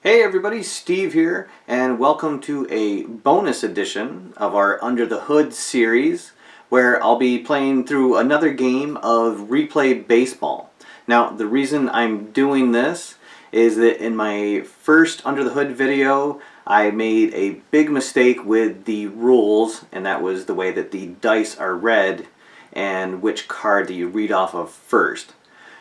Hey everybody, Steve here, and welcome to a bonus edition of our Under the Hood series, where I'll be playing through another game of replay baseball. Now, the reason I'm doing this is that in my first Under the Hood video, I made a big mistake with the rules, and that was the way that the dice are read and which card do you read off of first.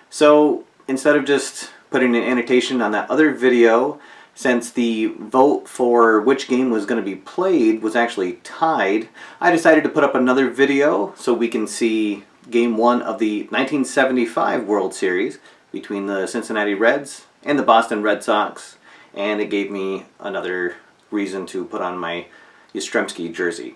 So instead of just putting an annotation on that other video, since the vote for which game was going to be played was actually tied, I decided to put up another video so we can see Game 1 of the 1975 World Series between the Cincinnati Reds and the Boston Red Sox, and it gave me another reason to put on my Yastrzemski jersey.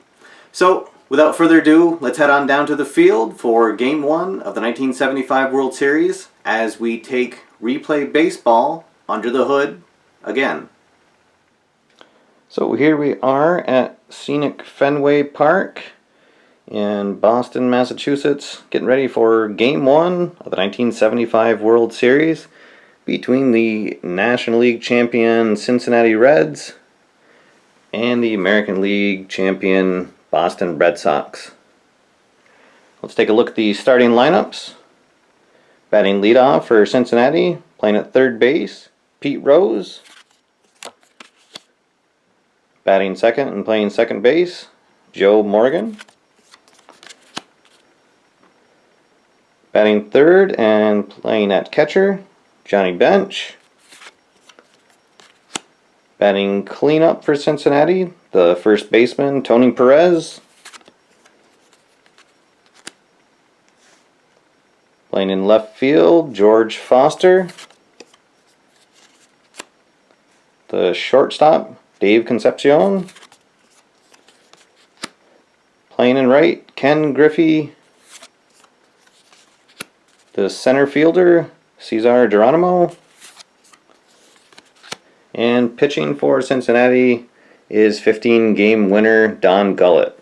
So, without further ado, let's head on down to the field for Game 1 of the 1975 World Series as we take replay baseball under the hood again. So here we are at scenic Fenway Park in Boston, Massachusetts, getting ready for Game 1 of the 1975 World Series between the National League champion Cincinnati Reds and the American League champion Boston Red Sox. Let's take a look at the starting lineups. Batting leadoff for Cincinnati, playing at third base, Pete Rose. Batting second and playing second base, Joe Morgan. Batting third and playing at catcher, Johnny Bench. Batting cleanup for Cincinnati, the first baseman, Tony Perez. Playing in left field, George Foster. The shortstop, Dave Concepcion. Playing in right, Ken Griffey. The center fielder, Cesar Geronimo. And pitching for Cincinnati is 15-game winner Don Gullett.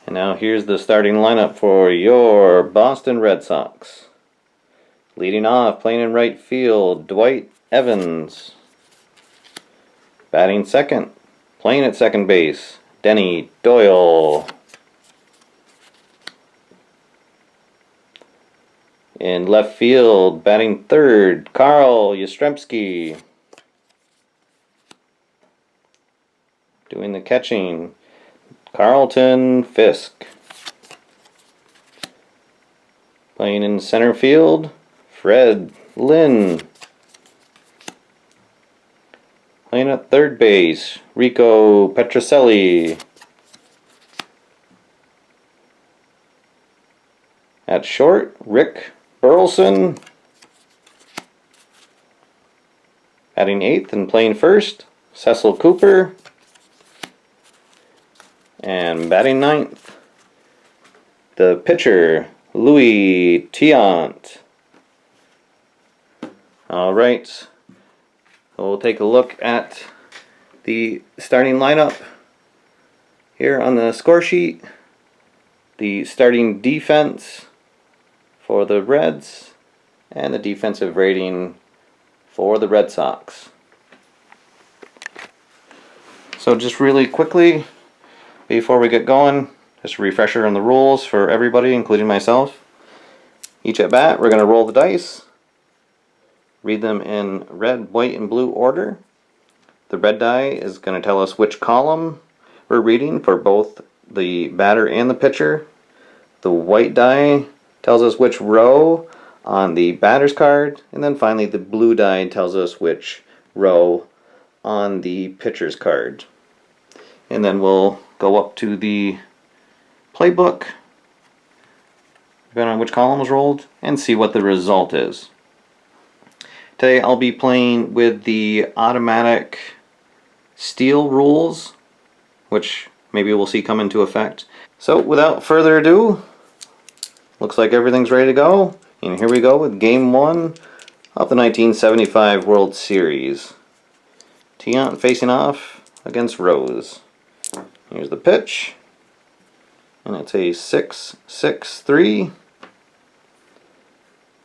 And now here's the starting lineup for your Boston Red Sox. Leading off, playing in right field, Dwight Evans. Batting second, playing at second base, Denny Doyle. In left field, batting third, Carl Yastrzemski. Doing the catching, Carlton Fisk. Playing in center field, Fred Lynn. Playing at third base, Rico Petrocelli. At short, Rick Burleson. Batting eighth and playing first, Cecil Cooper. And batting ninth, the pitcher, Louis Tiant. Alright, we'll take a look at the starting lineup here on the score sheet. The starting defense for the Reds and the defensive rating for the Red Sox. So just really quickly, before we get going, just a refresher on the rules for everybody, including myself. Each at bat, we're going to roll the dice. Read them in red, white, and blue order. The red die is going to tell us which column we're reading for both the batter and the pitcher. The white die tells us which row on the batter's card. And then finally the blue die tells us which row on the pitcher's card. And then we'll go up to the playbook, depending on which column was rolled, and see what the result is. Today I'll be playing with the automatic steal rules, which maybe we'll see come into effect. So without further ado, looks like everything's ready to go. And here we go with Game 1 of the 1975 World Series. Tiant facing off against Rose. Here's the pitch. And it's a 6-6-3.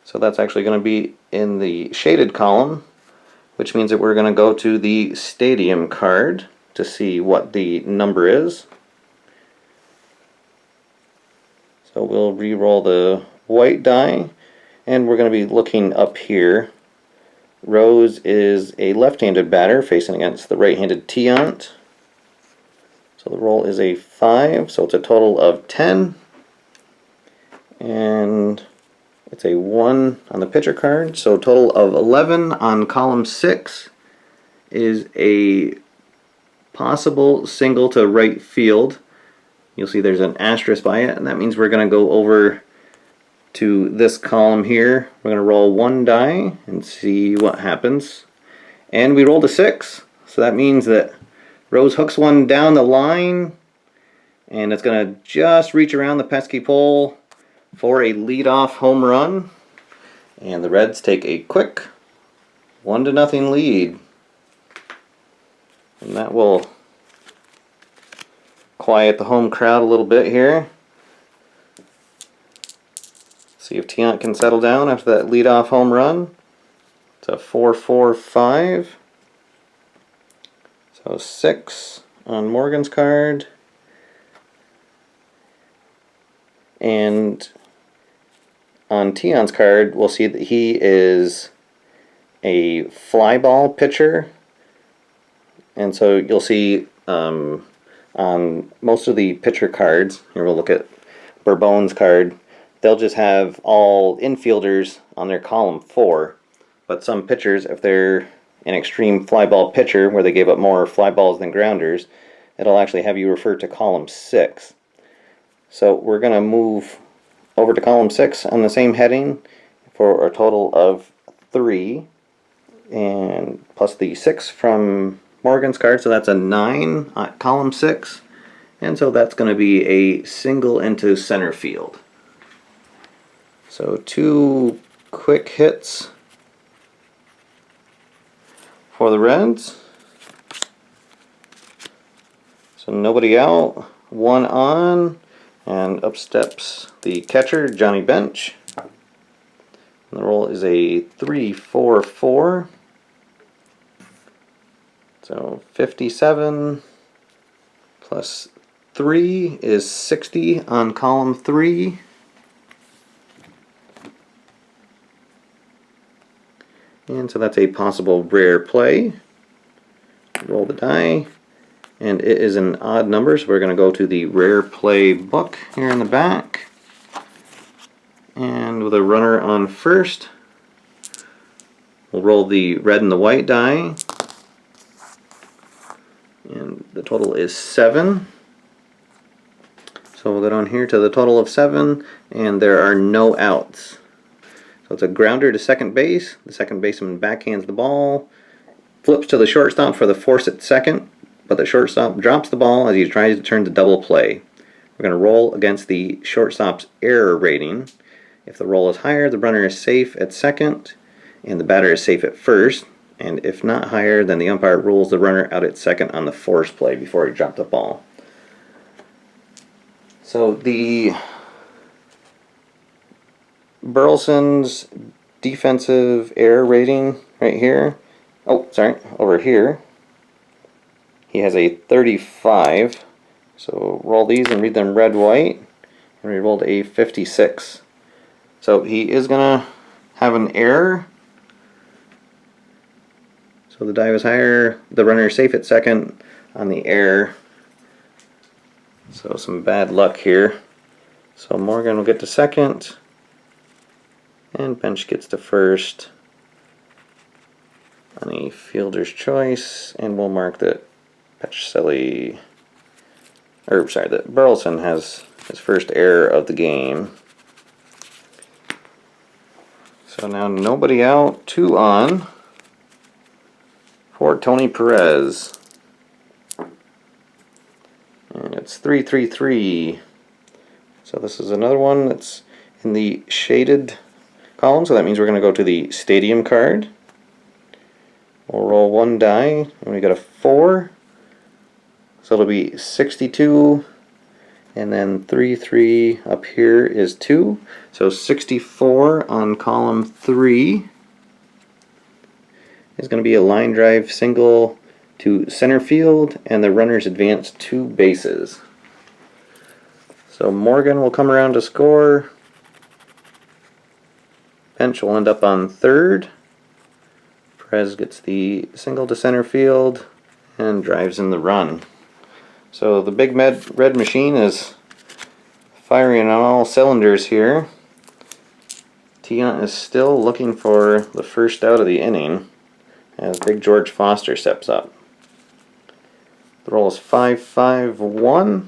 So that's actually going to be in the shaded column, which means that we're going to go to the stadium card to see what the number is. So we'll re-roll the white die, and we're going to be looking up here. Rose is a left-handed batter facing against the right-handed Tiant. So the roll is a 5, so it's a total of 10. And it's a 1 on the pitcher card, so a total of 11 on column 6 is a possible single to right field. You'll see there's an asterisk by it, and that means we're going to go over to this column here. We're going to roll one die and see what happens. And we rolled a 6, so that means that Rose hooks one down the line, and it's going to just reach around the pesky pole for a leadoff home run. And the Reds take a quick 1-0 lead. And that will quiet the home crowd a little bit here. See if Tiant can settle down after that leadoff home run. It's a 4-4-5. So 6 on Morgan's card. And on Tiant's card, we'll see that he is a fly ball pitcher. And so you'll see on most of the pitcher cards, here we'll look at Bourbone's card, they'll just have all infielders on their column 4. But some pitchers, if they're an extreme fly ball pitcher where they gave up more fly balls than grounders, it'll actually have you refer to column 6. So we're going to move over to column 6 on the same heading for a total of 3, and plus the 6 from Morgan's card, so that's a 9 at column 6, and so that's going to be a single into center field. So 2 quick hits for the Reds. So nobody out, 1 on, and up steps the catcher, Johnny Bench. And the roll is a 3-4-4. So 57 plus 3 is 60 on column 3. And so that's a possible rare play. Roll the die. And it is an odd number, so we're going to go to the rare play book here in the back. And with a runner on first, we'll roll the red and the white die. And the total is 7. So we'll go down here to the total of 7, and there are no outs. So it's a grounder to second base. The second baseman backhands the ball, flips to the shortstop for the force at second, but the shortstop drops the ball as he tries to turn to double play. We're going to roll against the shortstop's error rating. If the roll is higher, the runner is safe at second, and the batter is safe at first. And if not higher, then the umpire rules the runner out at second on the force play before he dropped the ball. So the Burleson's defensive error rating right here, over here, he has a 35. So roll these and read them red-white, and we rolled a 56. So he is going to have an error. So the die was higher, the runner is safe at second on the error. So some bad luck here. So Morgan will get to second, and Bench gets to first on a fielder's choice, and we'll mark that that Burleson has his first error of the game. So now nobody out, 2 on for Tony Perez. And it's 3-3-3. So this is another one that's in the shaded column, so that means we're going to go to the stadium card. We'll roll one die, and we got a 4. So it'll be 62 And then 3, 3 up here is 2. So 64 on column 3 is going to be a line drive single to center field, and the runners advance 2 bases. So Morgan will come around to score. Bench will end up on third. Perez gets the single to center field and drives in the run. So the big red machine is firing on all cylinders here. Tiant is still looking for the first out of the inning as Big George Foster steps up. The roll is 5-5-1.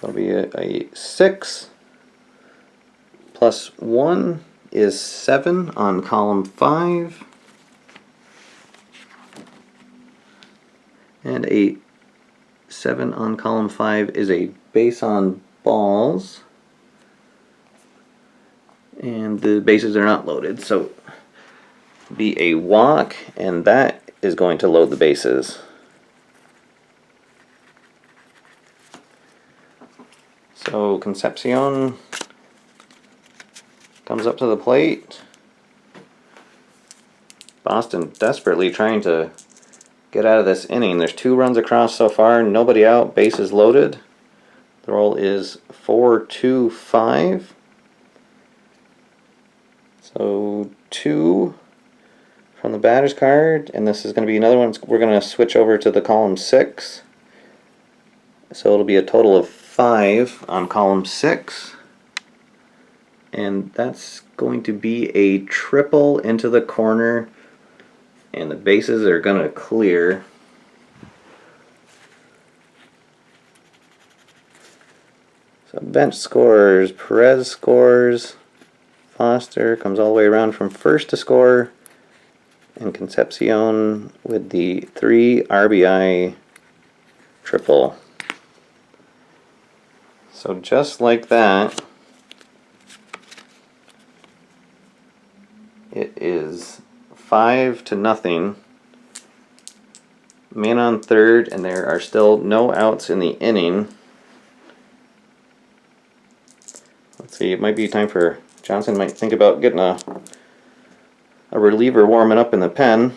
That'll be a 6. Plus 1 is 7 on column 5. And a 7 on column 5 is a base on balls. And the bases are not loaded, so be a walk, and that is going to load the bases. So Concepcion comes up to the plate. Boston desperately trying to get out of this inning. There's 2 runs across so far, nobody out, bases loaded. The roll is 4-2-5. So 2 from the batter's card, and this is going to be another one. We're going to switch over to the column 6. So it'll be a total of 5 on column 6. And that's going to be a triple into the corner, and the bases are going to clear. So bench scores, Perez scores, Foster comes all the way around from first to score, and Concepcion with the 3 RBI triple. So just like that, it is 5-0. Man on third, and there are still no outs in the inning. Let's see, it might be time for Johnson. Might think about getting a reliever warming up in the pen.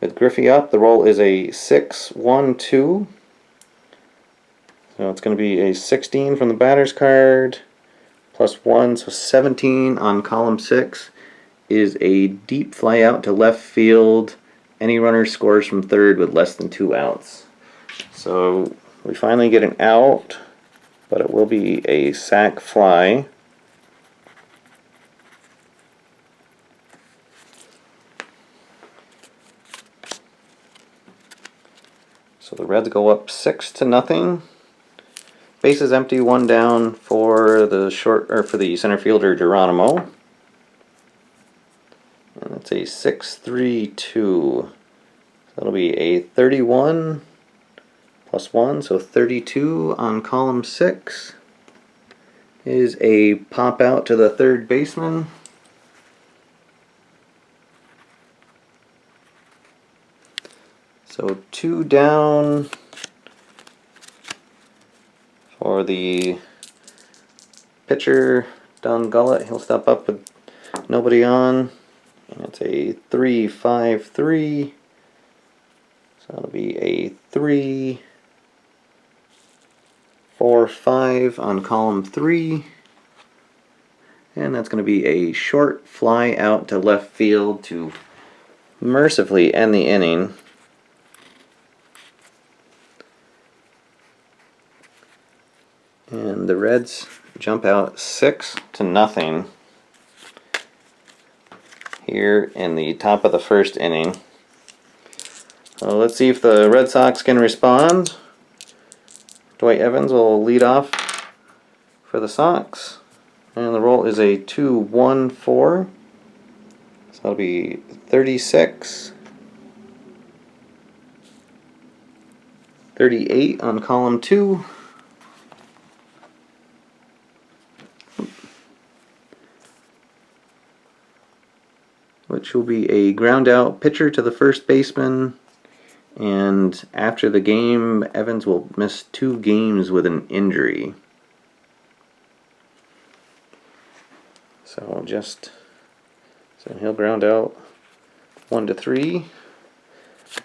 With Griffey up, the roll is a 6-1-2. So it's going to be a 16 from the batter's card, plus 1, so 17 on column 6 is a deep fly out to left field. Any runner scores from third with less than 2 outs. So we finally get an out, but it will be a sac fly. So the Reds go up 6-0. Bases empty, 1 down for the center fielder Geronimo. And it's a 6-3-2. That'll be a 31 plus 1, so 32 on column 6 is a pop out to the third baseman. So 2 down for the pitcher, Don Gullett. He'll step up with nobody on. And it's a 3-5-3. So that'll be a 3-4-5 on column 3. And that's going to be a short fly out to left field to mercifully end the inning. And the Reds jump out 6-0 here in the top of the first inning. Let's see if the Red Sox can respond. Dwight Evans will lead off for the Sox. And the roll is a 2-1-4. So that'll be 36. 38 on column 2. Which will be a ground out pitcher to the first baseman And after the game, Evans will miss 2 games with an injury. So he'll ground out 1-3.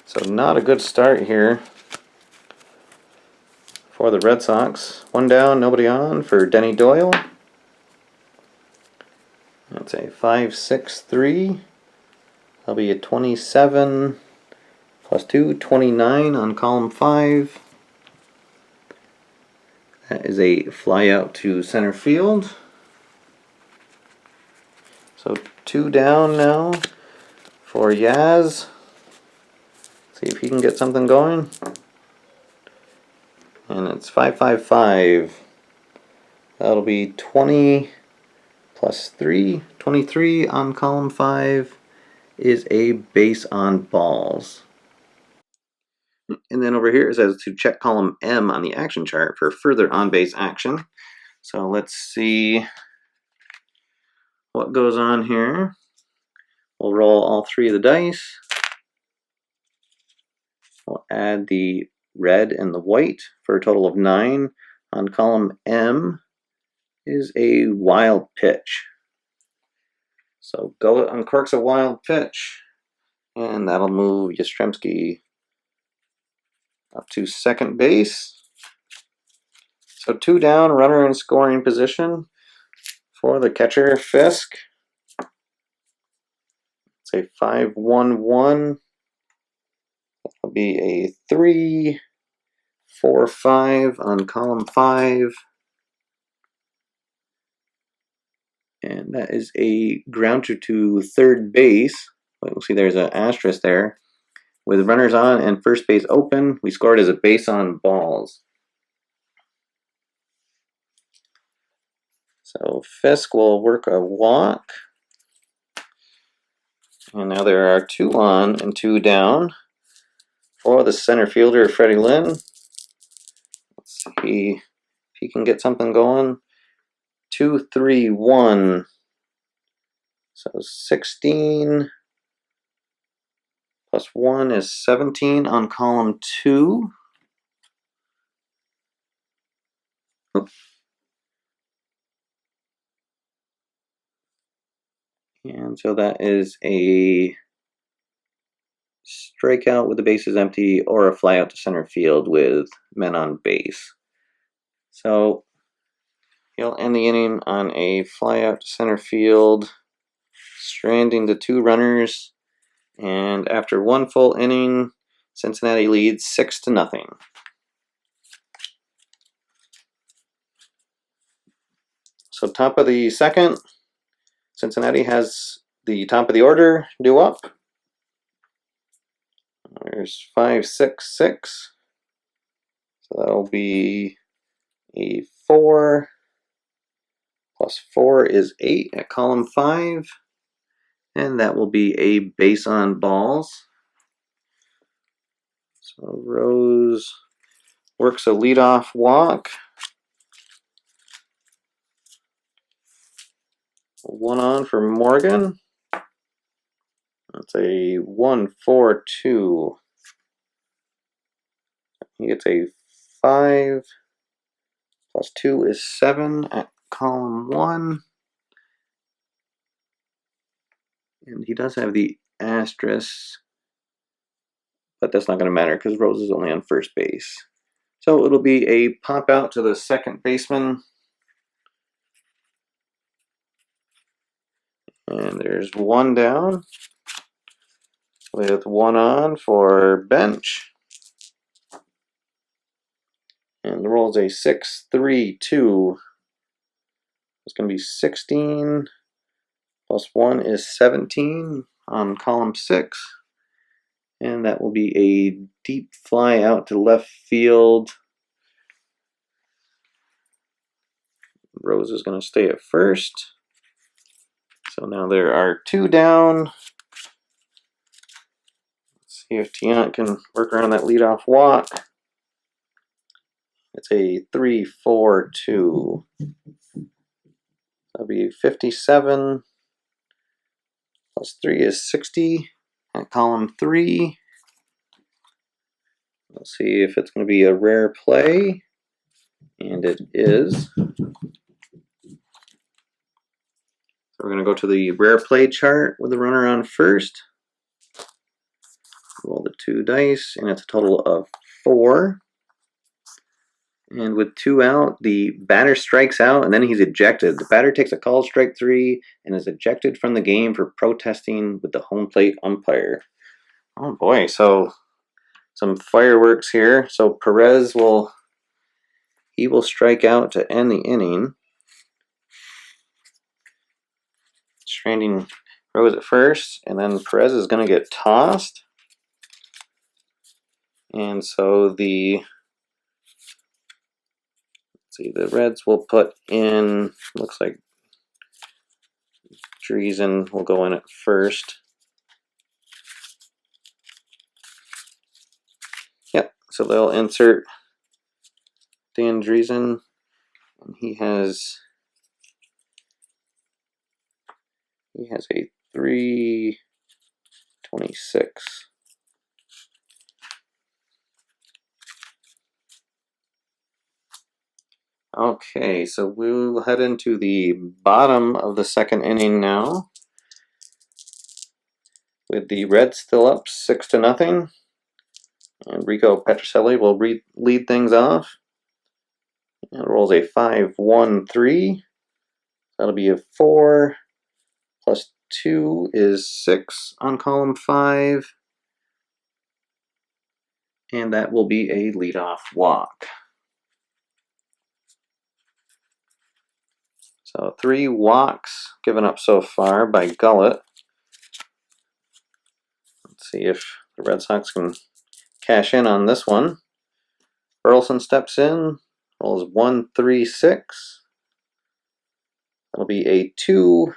So not a good start here for the Red Sox. 1 down, nobody on for Denny Doyle. That's a 5-6-3. That'll be a 27 plus 2, 29 on column 5. That is a fly out to center field. So 2 down now for Yaz. See if he can get something going. And it's 5-5-5. That'll be 20 plus 3, 23 on column 5 is a base on balls. And then over here it says to check column M on the action chart for further on-base action. So let's see what goes on here. We'll roll all 3 of the dice. We'll add the red and the white for a total of 9. On column M is a wild pitch. So Gullet uncorks a wild pitch, and that'll move Yastrzemski up to second base. So 2 down, runner in scoring position for the catcher, Fisk. It's a 5-1-1. That'll be a 3-4-5 on column 5. And that is a grounder to third base. We'll see there's an asterisk there. With runners on and first base open, we scored as a base on balls. So Fisk will work a walk. And now there are 2 on and 2 down for the center fielder, Freddie Lynn. Let's see if he can get something going. 2-3-1. So 16 plus 1 is 17 on column 2. Oops. And so that is a strikeout with the bases empty or a fly out to center field with men on base. So he'll end the inning on a fly out to center field, stranding the 2 runners. And after 1 full inning, Cincinnati leads 6-0. So top of the second, Cincinnati has the top of the order due up. There's 5-6-6. So that'll be a 4 plus 4 is 8 at column 5. And that will be a base on balls. So Rose works a leadoff walk. 1 on for Morgan. That's a 1-4-2. He gets a 5 plus 2 is 7 at column 1. And he does have the asterisk, but that's not going to matter because Rose is only on first base. So it'll be a pop out to the second baseman. And there's 1 down with 1 on for bench. And the roll is a 6-3-2. It's going to be 16 plus 1 is 17 on column 6. And that will be a deep fly out to left field. Rose is going to stay at first. So now there are 2 down. Let's see if Tiant can work around that leadoff walk. It's a 3-4-2. That'll be 57 plus 3 is 60 at column 3. We'll see if it's going to be a rare play, and it is. So we're going to go to the rare play chart with the runner on first. Roll the 2 dice, and it's a total of 4. And with 2 out, the batter strikes out, and then he's ejected. The batter takes a called strike 3 and is ejected from the game for protesting with the home plate umpire. Oh boy, so some fireworks here. So Perez will strike out to end the inning. Stranding throws at first, and then Perez is going to get tossed. And so the Reds will put in, looks like Driesen will go in at first. Yep, so they'll insert Dan Driesen, and he has a 326. Okay, so we'll head into the bottom of the second inning now, with the Reds still up 6-0, and Rico Petrocelli will lead things off. And rolls a 5-1-3. That'll be a 4 plus 2 is 6 on column 5, and that will be a leadoff walk. So 3 walks given up so far by Gullett. Let's see if the Red Sox can cash in on this one. Burleson steps in, rolls 1-3-6. That'll be a 2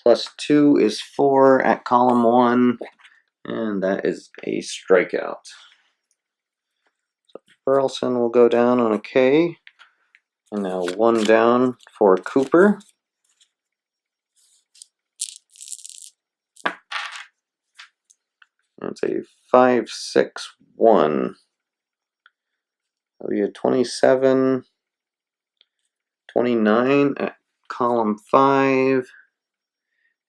plus 2 is 4 at column 1, and that is a strikeout. So Burleson will go down on a K. And now 1 down for Cooper. That's a 5-6-1. That'll be a 27, 29 at column 5.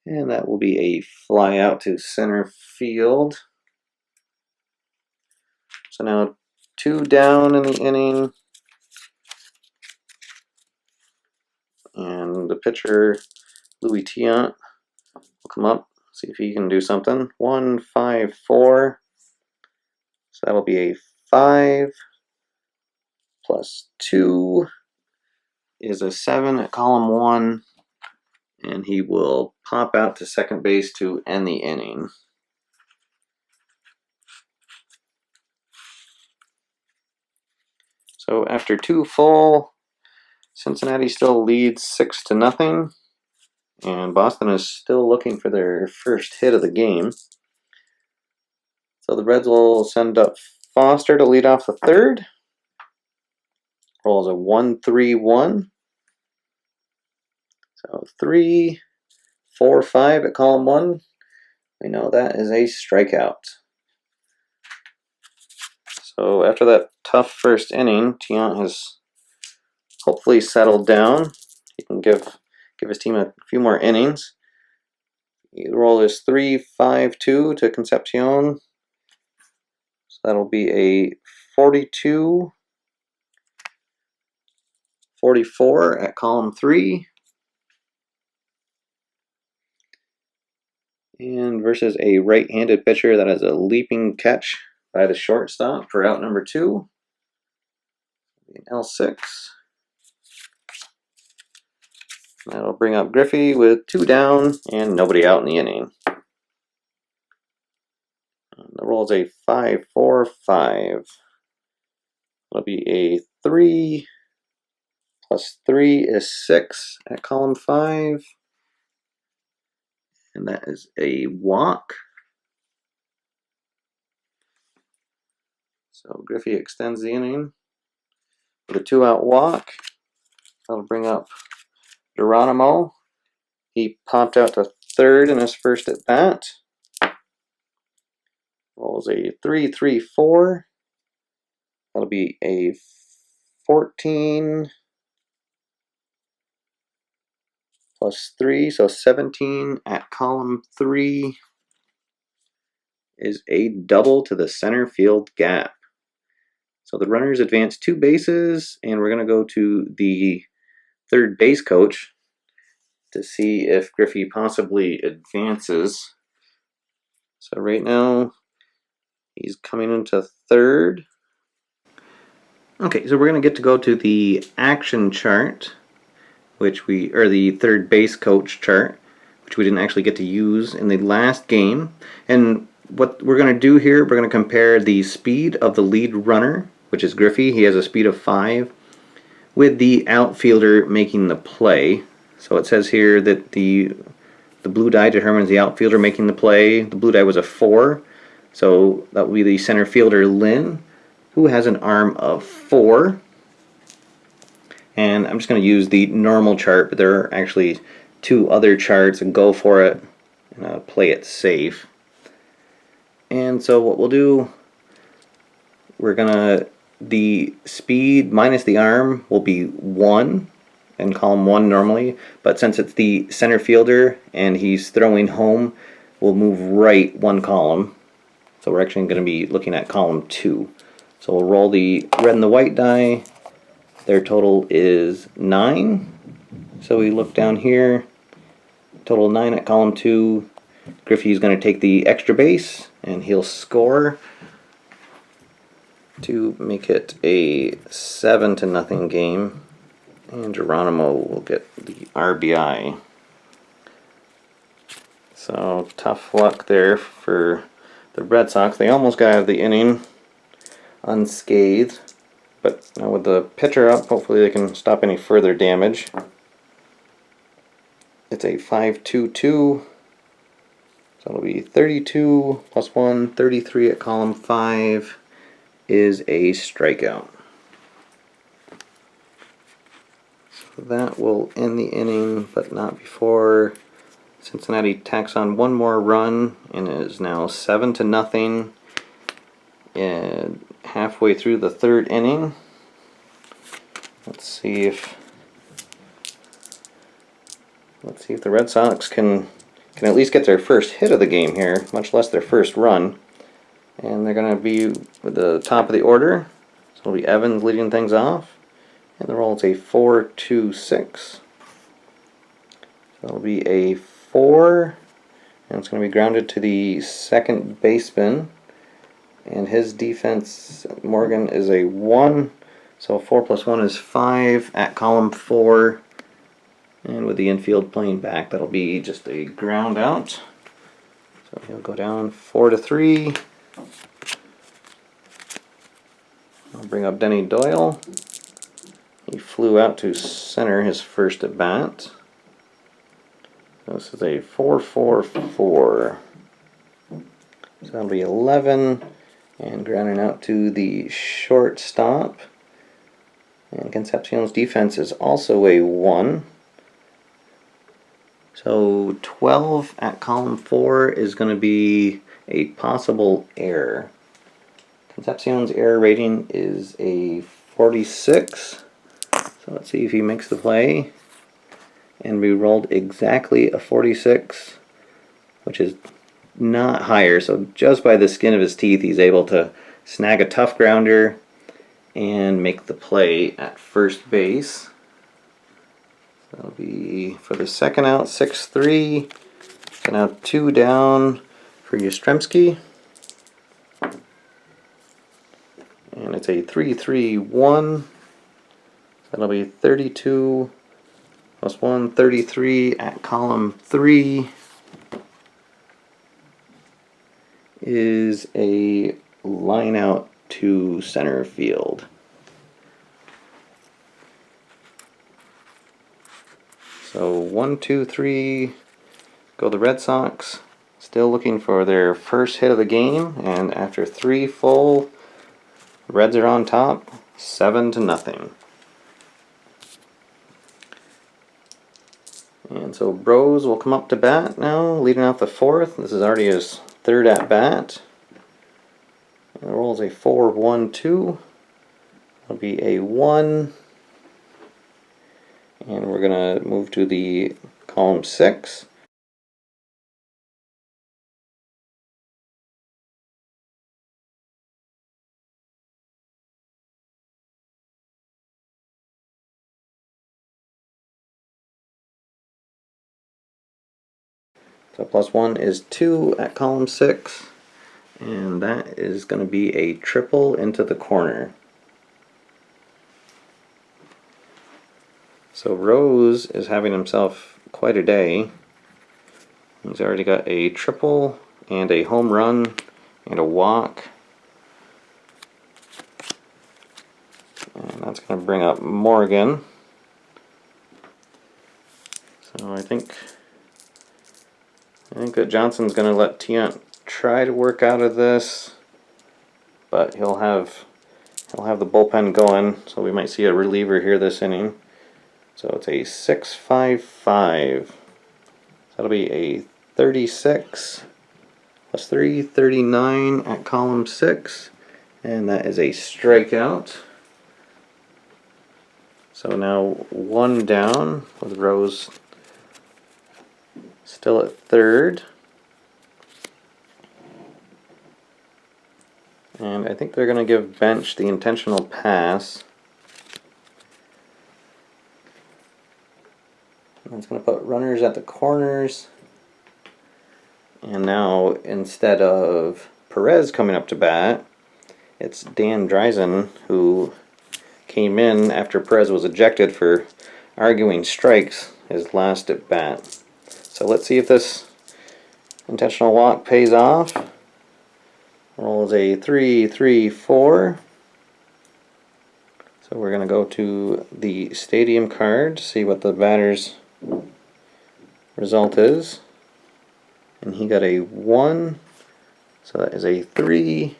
And that will be a fly out to center field. So now 2 down in the inning. And the pitcher, Louis Tiant, will come up, see if he can do something. 1-5-4. So that'll be a 5 plus 2 is a 7 at column 1. And he will pop out to second base to end the inning. So after 2 full, Cincinnati still leads 6-0, and Boston is still looking for their first hit of the game. So the Reds will send up Foster to lead off the third. Rolls a 1-3-1. So 3, 4, 5 at column 1. We know that is a strikeout. So after that tough first inning, Tiant has hopefully settled down. He can give his team a few more innings. The roll is 3-5-2 to Concepcion. So that'll be a 42, 44 at column 3. And versus a right-handed pitcher that has a leaping catch by the shortstop for out number 2. An L6. That'll bring up Griffey with 2 down and nobody out in the inning. And the roll is a 5-4-5. It'll be a 3 plus 3 is 6 at column 5. And that is a walk. So Griffey extends the inning with a 2-out walk. That'll bring up Geronimo. He popped out to third in his first at bat. Rolls a 3-3-4. That'll be a 14 plus 3, so 17 at column 3 is a double to the center field gap. So the runners advance 2 bases, and we're going to go to the third base coach to see if Griffey possibly advances. So right now, he's coming into third. Okay, so we're going to get to go to the action chart, or the third base coach chart, which we didn't actually get to use in the last game. And what we're going to do here, we're going to compare the speed of the lead runner, which is Griffey. He has a speed of 5, with the outfielder making the play. So it says here that the blue die determines the outfielder making the play. The blue die was a 4, so that will be the center fielder Lynn, who has an arm of 4. And I'm just going to use the normal chart, but there are actually 2 other charts, and go for it and play it safe. And so what we'll do, the speed minus the arm will be 1 in column 1 normally, but since it's the center fielder and he's throwing home, we'll move right 1 column. So we're actually going to be looking at column 2. So we'll roll the red and the white die. Their total is 9. So we look down here, total 9 at column 2. Griffey's going to take the extra base and he'll score to make it a 7-0 game. And Geronimo will get the RBI. So tough luck there for the Red Sox. They almost got out of the inning unscathed. But now with the pitcher up, hopefully they can stop any further damage. It's a 5-2-2. So it'll be 32 plus 1, 33 at column 5 is a strikeout. So that will end the inning, but not before Cincinnati tacks on 1 more run, and it is now 7-0. And halfway through the 3rd inning. Let's see if the Red Sox can at least get their first hit of the game here, much less their first run. And they're going to be with the top of the order. So it'll be Evans leading things off. And the roll is a 4-2-6. So it'll be a 4. And it's going to be grounded to the second baseman. And his defense, Morgan, is a 1. So 4 plus 1 is 5 at column 4. And with the infield playing back, that'll be just a ground out. So he'll go down 4-3. I'll bring up Denny Doyle. He flew out to center his first at bat. This is a 4-4-4. So that'll be 11. And grounding out to the shortstop. And Concepcion's defense is also a 1. So 12 at column 4 is going to be a possible error. Concepcion's error rating is a 46. So let's see if he makes the play. And we rolled exactly a 46, which is not higher. So just by the skin of his teeth, he's able to snag a tough grounder and make the play at first base. That'll be for the second out, 6-3. So now 2 down for Yastrzemski. And it's a 3-3-1. That'll be 32 plus 1, 33 at column 3 is a line out to center field. So 1, 2, 3 go the Red Sox. Still looking for their first hit of the game, and after 3 full, Reds are on top, 7-0. And so Bros will come up to bat now, leading off the 4th. This is already his 3rd at bat. And the roll is a 4-1-2. That'll be a 1. And we're going to move to the column 6. So +1 is 2 at column 6. And that is going to be a triple into the corner. So Rose is having himself quite a day. He's already got a triple and a home run and a walk. And that's going to bring up Morgan. So I think that Johnson's going to let Tiant try to work out of this, but he'll have the bullpen going, so we might see a reliever here this inning. So it's a 6.55. That'll be a 36 plus 3, 39 at column 6, and that is a strikeout. So now 1 down with Rose still at third. And I think they're going to give Bench the intentional pass. And it's going to put runners at the corners. And now, instead of Perez coming up to bat, it's Dan Dreisen, who came in after Perez was ejected for arguing strikes his last at bat. So let's see if this intentional walk pays off. Rolls a 3-3-4. So we're going to go to the stadium card to see what the batter's result is. And he got a 1. So that is a 3.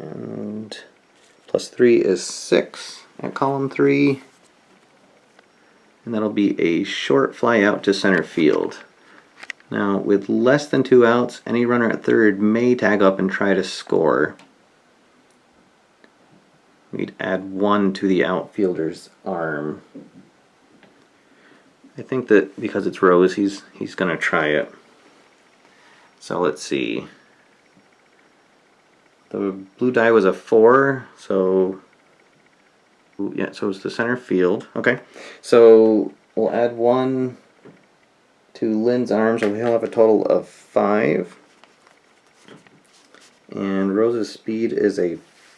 And plus 3 is 6 at column 3. And that'll be a short fly out to center field. Now, with less than 2 outs, any runner at third may tag up and try to score. We'd add 1 to the outfielder's arm. I think that because it's Rose, he's going to try it. So let's see. The blue die was a 4, so yeah, so it's the center field. Okay, so we'll add 1 to Lynn's arm, so he'll have a total of 5. And Rose's speed is a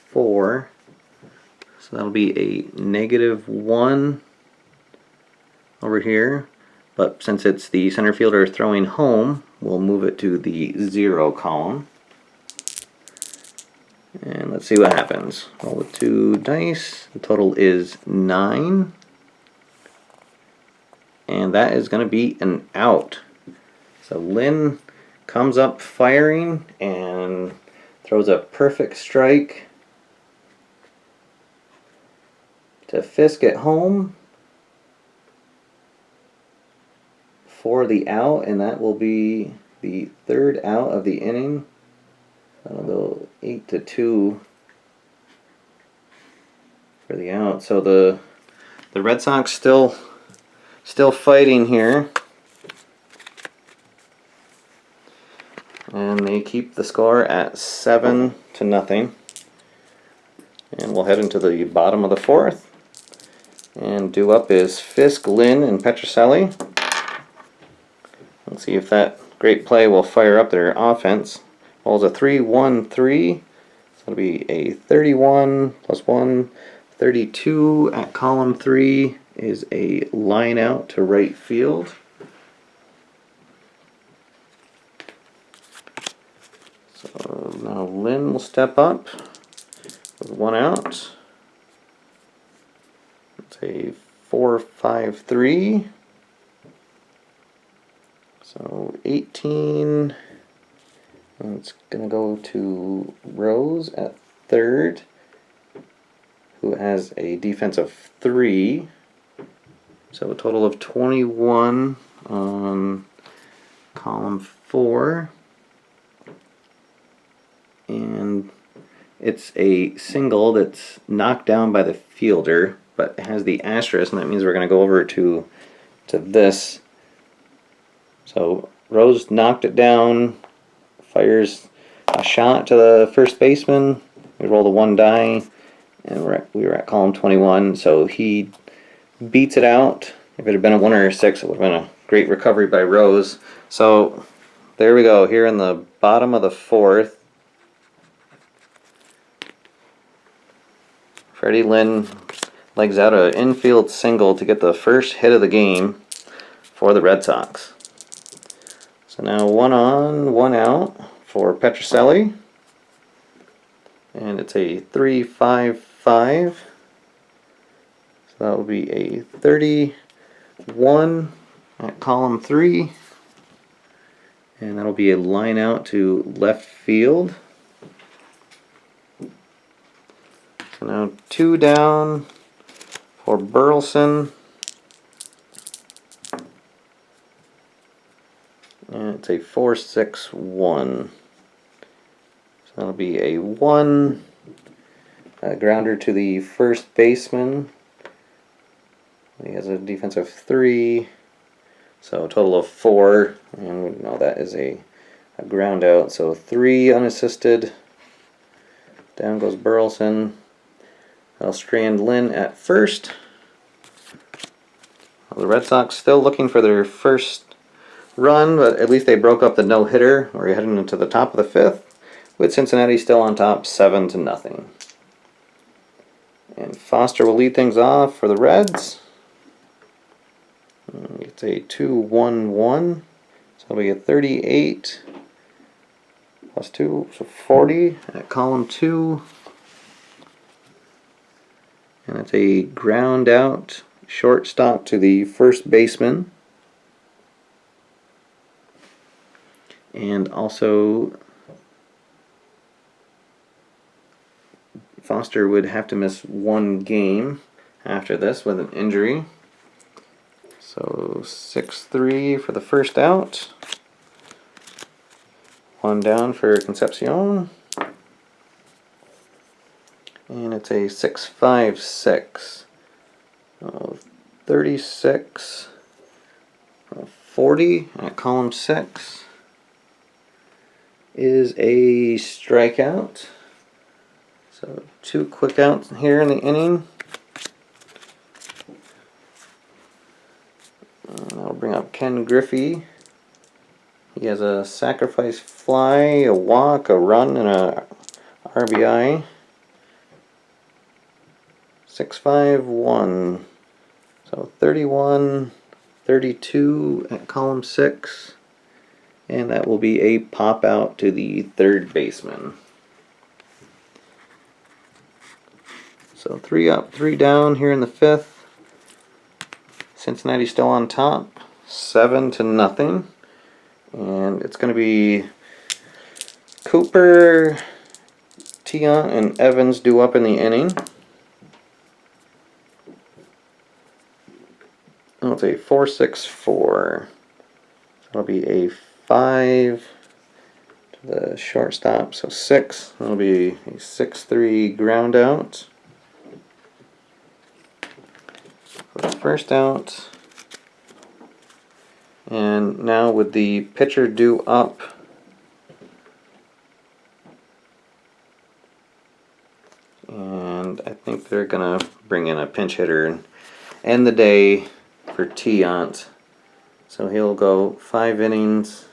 4, so that'll be a -1 over here. But since it's the center fielder throwing home, we'll move it to the 0 column. And let's see what happens. Roll with 2 dice. The total is 9. And that is going to be an out. So Lynn comes up firing and throws a perfect strike to Fisk at home for the out, and that will be the 3rd out of the inning. That'll go 8-2 for the out. So the Red Sox still fighting here, and they keep the score at 7-0. And we'll head into the bottom of the 4th, and due up is Fisk, Lynn, and Petrocelli. Let's see if that great play will fire up their offense. Rolls a 3-1-3. So that'll be a 31 plus 1, 32 at column 3 is a line out to right field. So now Lynn will step up with 1 out. It's a 4-5-3. So 18. And it's going to go to Rose at third, who has a defense of 3. So a total of 21 on column 4. And It's a single that's knocked down by the fielder, but it has the asterisk, and that means we're going to go over to this. So Rose knocked it down, fires a shot to the first baseman. We roll the 1 die, and we were at column 21. So he beats it out. If it had been a 1 or a 6, it would have been a great recovery by Rose. So there we go, here in the bottom of the 4th. Freddie Lynn legs out an infield single to get the first hit of the game for the Red Sox. So now 1 on, 1 out for Petrocelli. And it's a 3-5-5. So that will be a 31 at column 3. And that'll be a line out to left field. So now 2 down for Burleson. And it's a 4-6-1. So that'll be a 1 grounder to the first baseman. He has a defensive 3. So a total of 4. And we know that is a ground out. So 3 unassisted. Down goes Burleson. I'll strand Lynn at first. Well, the Red Sox still looking for their first run, but at least they broke up the no-hitter. We're heading into the top of the 5th, with Cincinnati still on top 7-0. And Foster will lead things off for the Reds. It's a 2-1-1, so it'll be a 38 plus 2, so 40 at column 2. And it's a ground out shortstop to the first baseman. And also Foster would have to miss 1 game after this with an injury. So 6-3 for the first out. 1 down for Concepcion. And it's a 6-5-6. 36, 40 at column 6 is a strikeout. So 2 quick outs here in the inning. And that'll bring up Ken Griffey. He has a sacrifice fly, a walk, a run, and a RBI. 6-5-1. So 31, 32 at column 6. And that will be a pop out to the third baseman. So 3 up, 3 down here in the 5th. Cincinnati still on top, 7-0. And it's going to be Cooper, Tiant, and Evans due up in the inning. Oh, it's a 4-6-4. So it'll be a 5 to the shortstop, so 6. That'll be a 6-3 ground out. For the first out. And now with the pitcher due up, and I think they're going to bring in a pinch hitter and end the day for Tiant. So he'll go 5 innings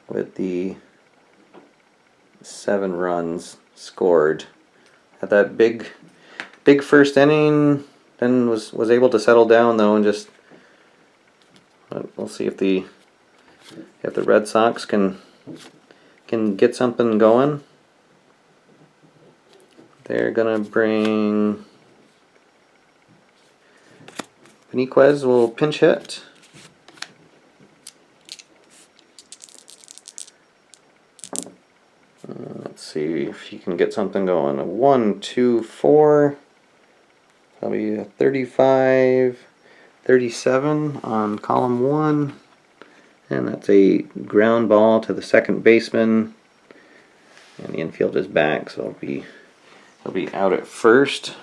with the 7 runs scored. Had that big first inning, then was able to settle down though, and just we'll see if the Red Sox can get something going. They're gonna bring Beniquez will pinch hit. Let's see if he can get something going. A 1, 2, 4. That'll be a 35, 37 on column 1. And that's a ground ball to the second baseman. And the infield is back, so he'll be out at first.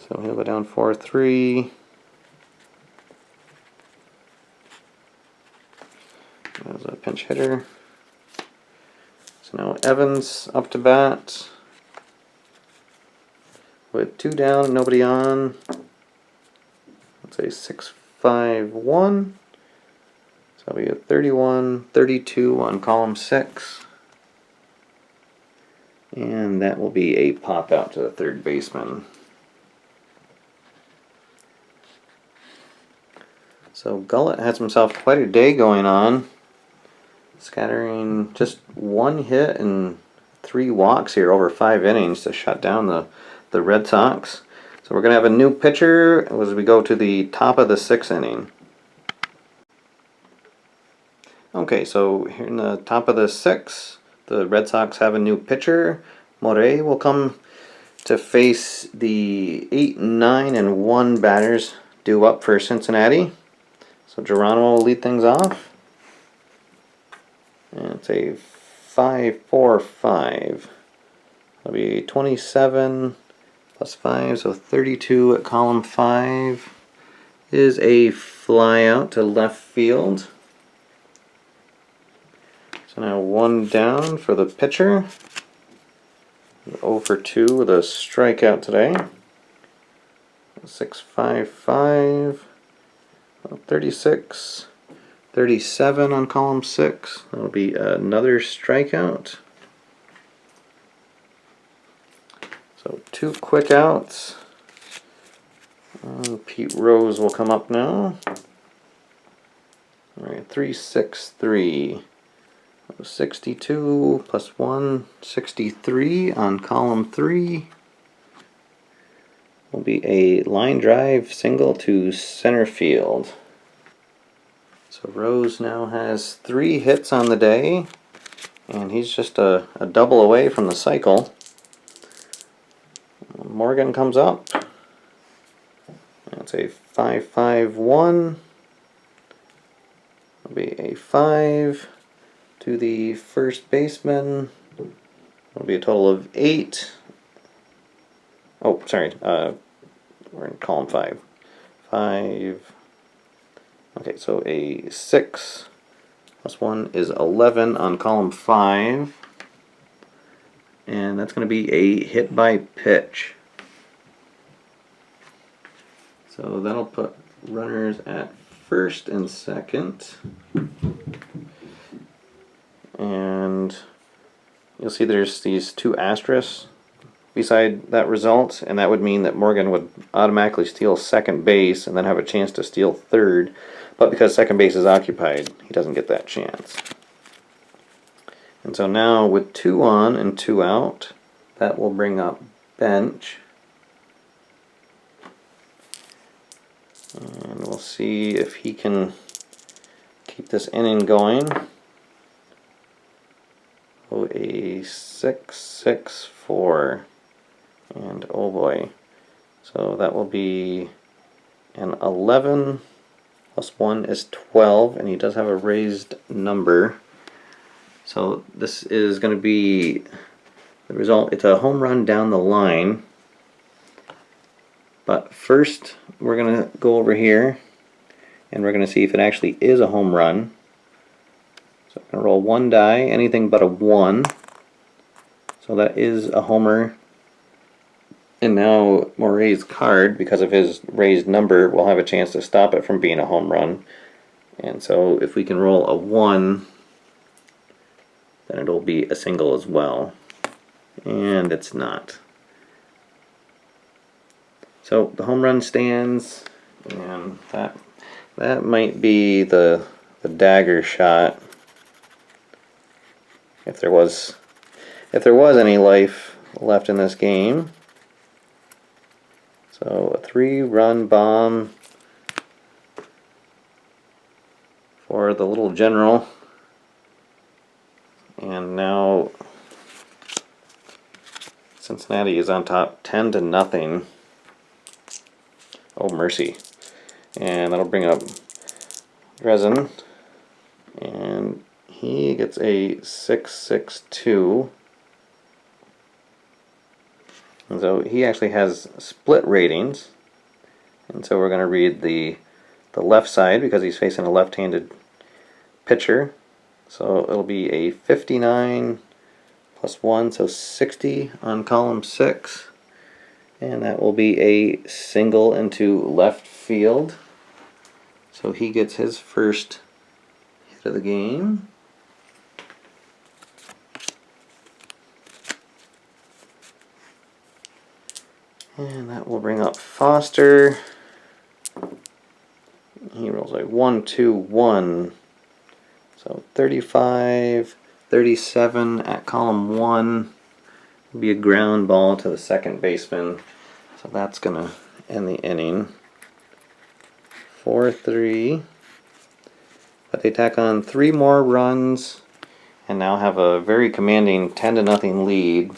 So he'll go down 4-3. There's a pinch hitter. So now Evans up to bat with 2 down and nobody on. Let's say 6-5-1. So that'll be a 31-32 on column 6. And that will be a pop out to the third baseman. So Gullett has himself quite a day going on, scattering just 1 hit and 3 walks here over 5 innings to shut down the Red Sox. So we're going to have a new pitcher as we go to the top of the 6th inning. Okay, so here in the top of the 6th, the Red Sox have a new pitcher. Morey will come to face the 8, 9, and 1 batters due up for Cincinnati. So Geronimo will lead things off. And it's a 5-4-5. That'll be 27 plus 5, so 32 at column 5. Is a fly out to left field. So now 1 down for the pitcher. 0 for 2 with a strikeout today. 6-5-5. 36, 37 on column 6. That'll be another strikeout. So 2 quick outs. Pete Rose will come up now. Alright, 3-6-3. 62 plus 1, 63 on column 3. Will be a line drive single to center field. So Rose now has 3 hits on the day, and he's just a double away from the cycle. Morgan comes up. That's a 5-5-1. It'll be a 5 to the first baseman. It'll be a total of 8. Oh, sorry. We're in column 5. 5. Okay, so a 6 plus 1 is 11 on column 5. And that's going to be a hit by pitch. So that'll put runners at first and second. And you'll see there's these 2 asterisks beside that result, and that would mean that Morgan would automatically steal second base and then have a chance to steal third, but because second base is occupied, he doesn't get that chance. And so now with 2 on and 2 out, that will bring up bench. And we'll see if he can keep this inning going. Oh, a 6-6-4. And oh boy. So that will be an 11 plus 1 is 12, and he does have a raised number. So this is going to be the result. It's a home run down the line. But first, we're going to go over here, and we're going to see if it actually is a home run. So I'm going to roll 1 die, anything but a 1. So that is a homer. And now Morey's card, because of his raised number, will have a chance to stop it from being a home run. And so if we can roll a 1, then it'll be a single as well. And it's not. So the home run stands, and that might be the dagger shot. If there was any life left in this game. So a 3-run bomb for the little general. And now Cincinnati is on top 10-0. Oh, mercy. And that'll bring up resin, and he gets a 662. And so he actually has split ratings, and so we're going to read the left side because he's facing a left-handed pitcher. So it'll be a 59 plus 1, so 60 on column 6. And that will be a single into left field. So he gets his first hit of the game. And that will bring up Foster. He rolls a 1-2-1. So 35, 37 at column 1 will be a ground ball to the second baseman. So that's going to end the inning. 4-3. But they tack on 3 more runs and now have a very commanding 10-0 lead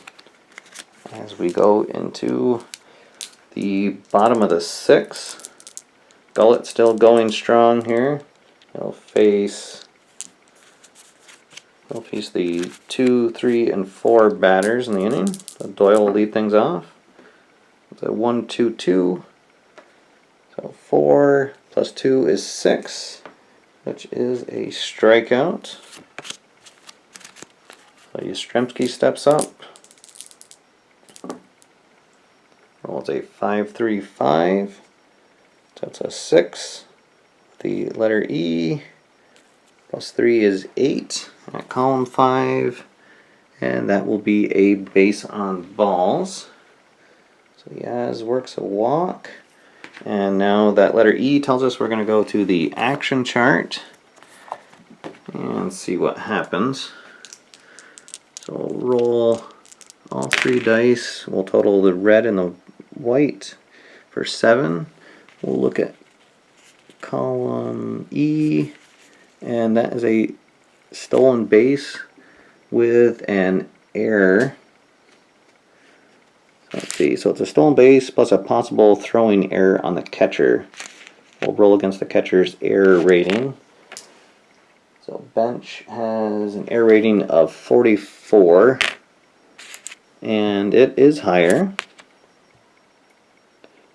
as we go into the bottom of the 6th. Gullett still going strong here. He'll face the 2, 3, and 4 batters in the inning. So Doyle will lead things off. It's a 1-2-2. So 4 plus 2 is 6, which is a strikeout. So Yastrzemski steps up. Rolls a 5-3-5. So it's a 6. The letter E. Plus 3 is 8 at column 5. And that will be a base on balls. So Yaz works a walk. And now that letter E tells us we're going to go to the action chart and see what happens. So we'll roll all 3 dice. We'll total the red and the white for 7. We'll look at column E, and that is a stolen base with an error. So let's see, so it's a stolen base plus a possible throwing error on the catcher. We'll roll against the catcher's error rating. So bench has an error rating of 44, and it is higher.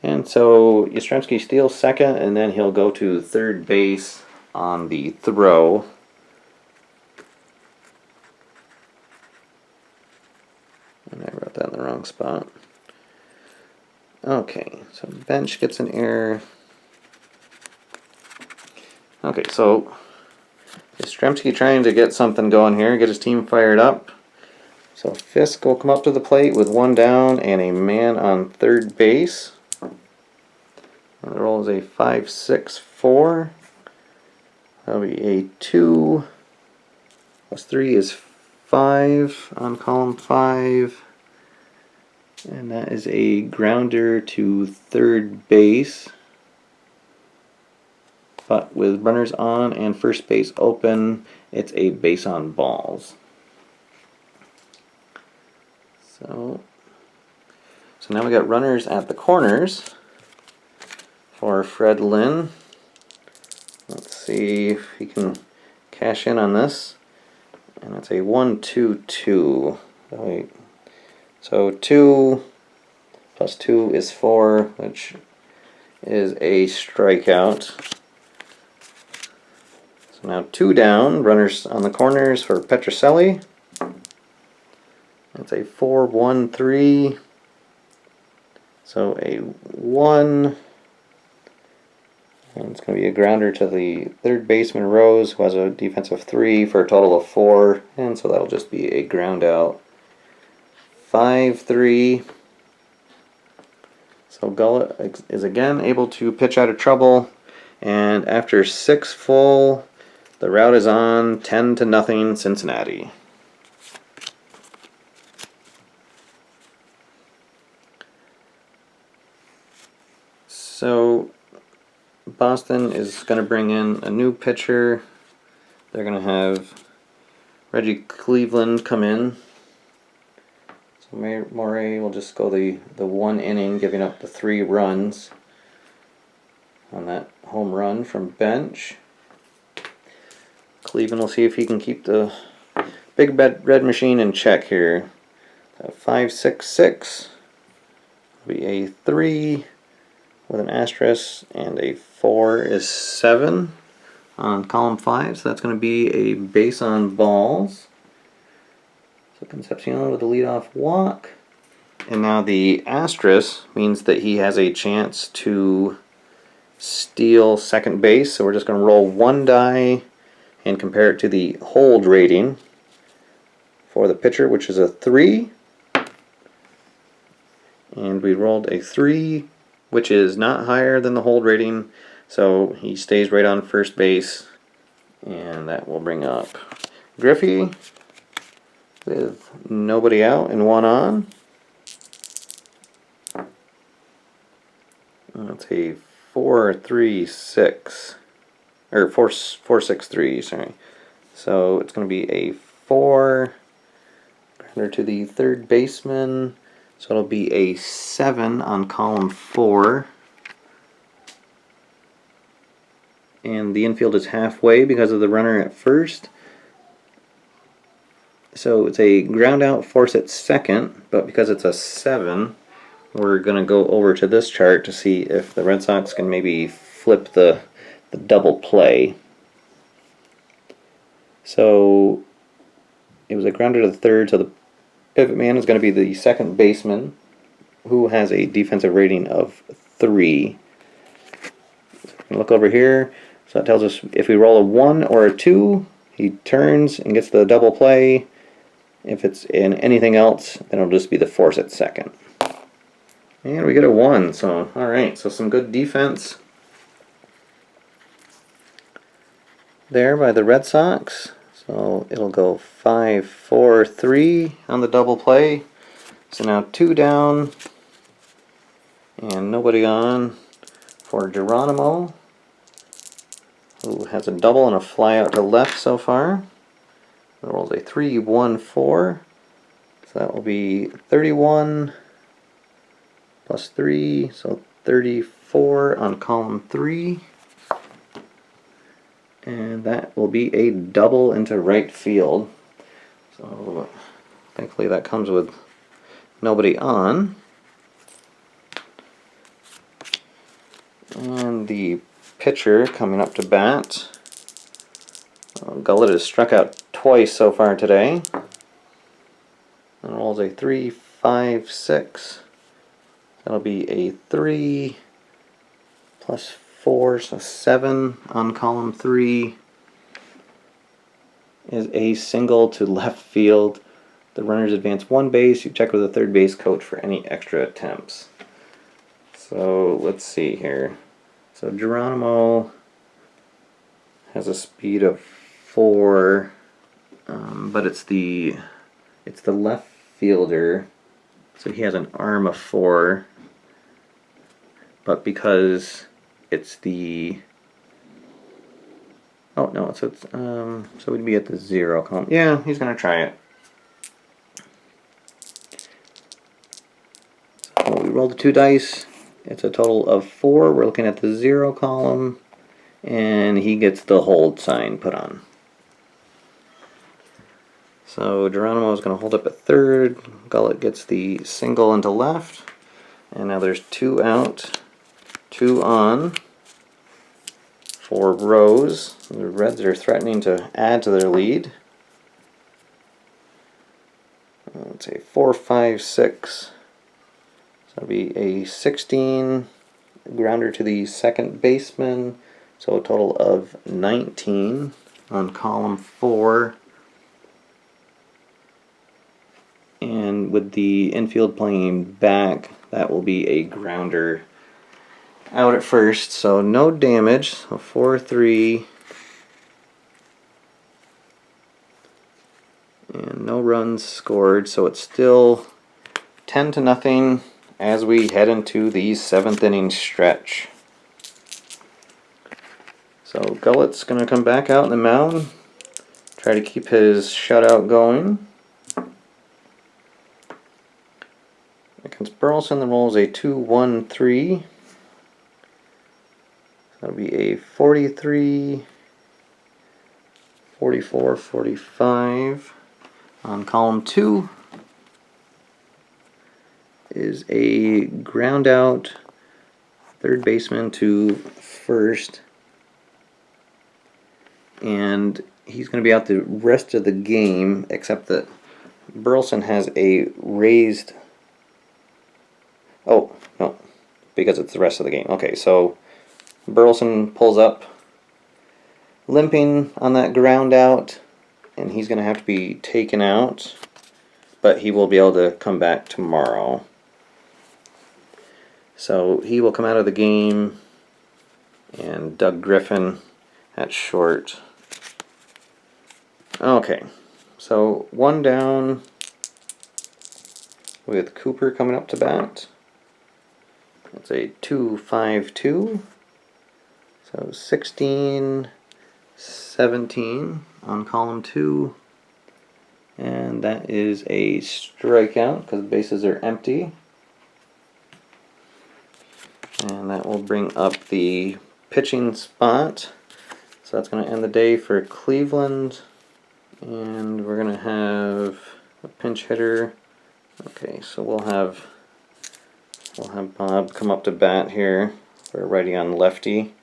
And so Yastrzemski steals second, and then he'll go to third base on the throw. And I wrote that in the wrong spot. Okay, so bench gets an error. Okay, so Yastrzemski trying to get something going here, get his team fired up. So Fisk will come up to the plate with 1 down and a man on third base. And the roll is a 5-6-4. That'll be a 2 plus 3 is 5 on column 5. And that is a grounder to third base. But with runners on and first base open, it's a base on balls. So now we got runners at the corners for Fred Lynn. Let's see if he can cash in on this. And it's a 1-2-2. So 2 plus 2 is 4, which is a strikeout. So now 2 down, runners on the corners for Petrocelli. It's a 4-1-3. So a 1. And it's going to be a grounder to the third baseman Rose, who has a defensive 3 for a total of 4. And so that'll just be a ground out. 5-3. So Gullett is again able to pitch out of trouble. And after 6 full, the rout is on 10-0 Cincinnati. So Boston is going to bring in a new pitcher. They're going to have Reggie Cleveland come in. So Morey will just go the 1 inning, giving up the 3 runs on that home run from bench. Cleveland will see if he can keep the big red machine in check here. 566 will be a 3 with an asterisk, and a 4 is 7 on column 5. So that's going to be a base on balls. So Concepcion with the leadoff walk. And now the asterisk means that he has a chance to steal second base. So we're just going to roll one die and compare it to the hold rating for the pitcher, which is a 3. And we rolled a 3, which is not higher than the hold rating. So he stays right on first base. And that will bring up Griffey with nobody out and 1 on. That's a 4-3-6, or 4-6-3, sorry. So it's going to be a 4, grounder to the third baseman. So it'll be a 7 on column 4. And the infield is halfway because of the runner at first. So it's a ground out, force at second, but because it's a 7, we're going to go over to this chart to see if the Red Sox can maybe flip the double play. So it was a grounder to the third, so the pivot man is going to be the second baseman, who has a defensive rating of 3. Look over here. So that tells us if we roll a 1 or a 2, he turns and gets the double play. If it's in anything else, then it'll just be the force at second. And we get a 1, so alright, so some good defense there by the Red Sox. So it'll go 5-4-3 on the double play. So now 2 down and nobody on for Geronimo, who has a double and a fly out to left so far. It rolls a 3-1-4, so that will be 31 plus 3, so 34 on column 3. And that will be a double into right field. So thankfully that comes with nobody on. And the pitcher coming up to bat. Gullett has struck out twice so far today. And rolls a 3-5-6. That'll be a 3 plus 4, so 7 on column 3. Is a single to left field. The runners advance 1 base. You check with the third base coach for any extra attempts. So let's see here. So Geronimo has a speed of 4, but it's the left fielder, so he has an arm of 4. But because it's the so we'd be at the 0 column. Yeah, he's gonna try it. So we rolled the 2 dice. It's a total of 4. We're looking at the 0 column, and he gets the hold sign put on. So Geronimo is going to hold up at third. Gullett gets the single into left, and now there's 2 out, 2 on for Rose. The Reds are threatening to add to their lead. Let's say 4-5-6. So it'll be a 16 grounder to the second baseman. So a total of 19 on column 4. And with the infield playing back, that will be a grounder out at first. So no damage. So 4-3. And no runs scored. So it's still 10-0 as we head into the 7th inning stretch. So Gullett's going to come back out in the mound, try to keep his shutout going. Against Burleson, the roll is a 2-1-3. That'll be a 43, 44, 45. On column 2 is a ground out third baseman to first, and he's going to be out the rest of the game, except that Burleson has a raised... Oh, no, because it's the rest of the game. Okay, so Burleson pulls up, limping on that ground out, and he's going to have to be taken out, but he will be able to come back tomorrow. So he will come out of the game, and Doug Griffin at short. Okay, so one down with Cooper coming up to bat. It's a 2-5-2. So 16, 17 on column 2. And that is a strikeout because the bases are empty. And that will bring up the pitching spot. So that's going to end the day for Cleveland. And we're going to have a pinch hitter. Okay, so we'll have Bob come up to bat here for righty on lefty.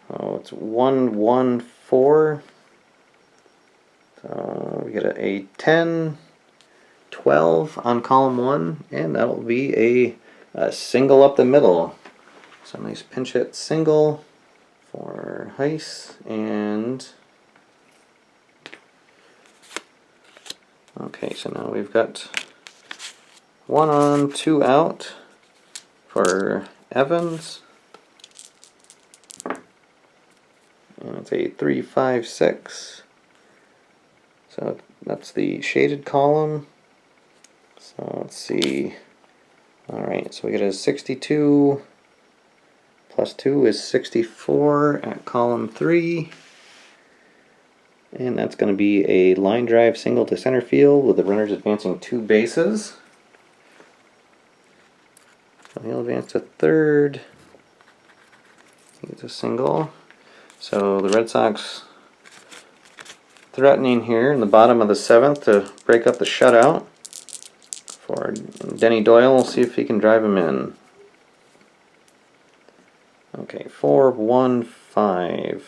Oh, it's 1-1-4. So we get a 10, 12 on column 1, and that'll be a single up the middle. So nice pinch hit single for Heiss, and okay, so now we've got 1 on, 2 out for Evans. And it's a 3-5-6. So that's the shaded column. So let's see. Alright, so we get a 62 plus 2 is 64 at column 3. And that's going to be a line drive single to center field with the runners advancing 2 bases. So he'll advance to third. It's a single. So the Red Sox threatening here in the bottom of the 7th to break up the shutout for Denny Doyle. We'll see if he can drive him in. Okay, 4-1-5.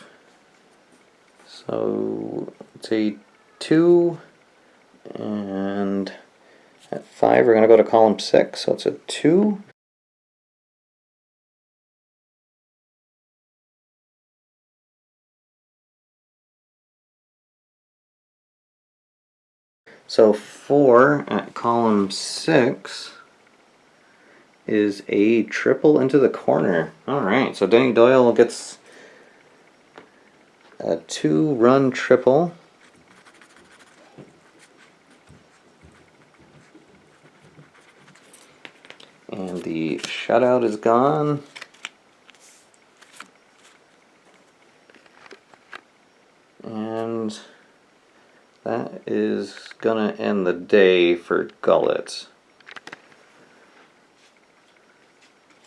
So it's a 2, and at 5 we're going to go to column 6, so it's a 2. So 4 at column 6 is a triple into the corner. Alright, so Denny Doyle gets a 2-run triple. And the shutout is gone. And that is gonna end the day for Gullett.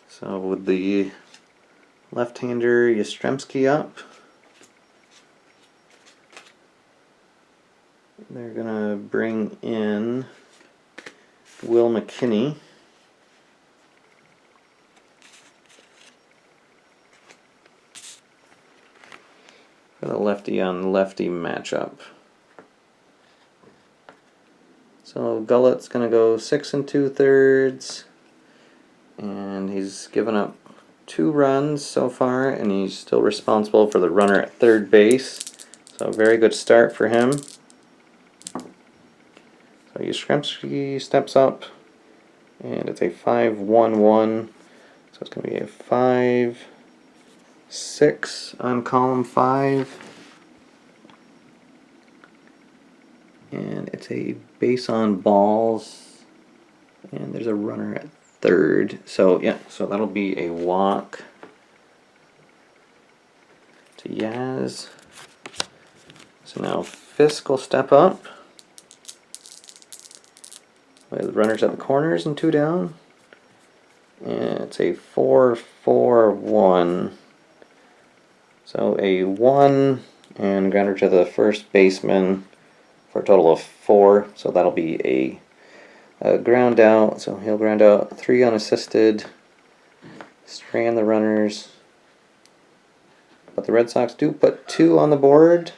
So with the left-hander Yastrzemski up, they're gonna bring in Will McKinney. For the lefty on lefty matchup. So Gullett's going to go 6 2/3, and he's given up 2 runs so far, and he's still responsible for the runner at third base. So very good start for him. So Yastrzemski steps up, and it's a 5-1-1. So it's going to be a 5-6 on column 5. And it's a base on balls, and there's a runner at third. So yeah, so that'll be a walk to Yaz. So now Fisk will step up with runners at the corners and 2 down. And it's a 4-4-1. So a 1 and grounder to the first baseman for a total of 4. So that'll be a ground out. So he'll ground out 3 unassisted, strand the runners. But the Red Sox do put 2 on the board.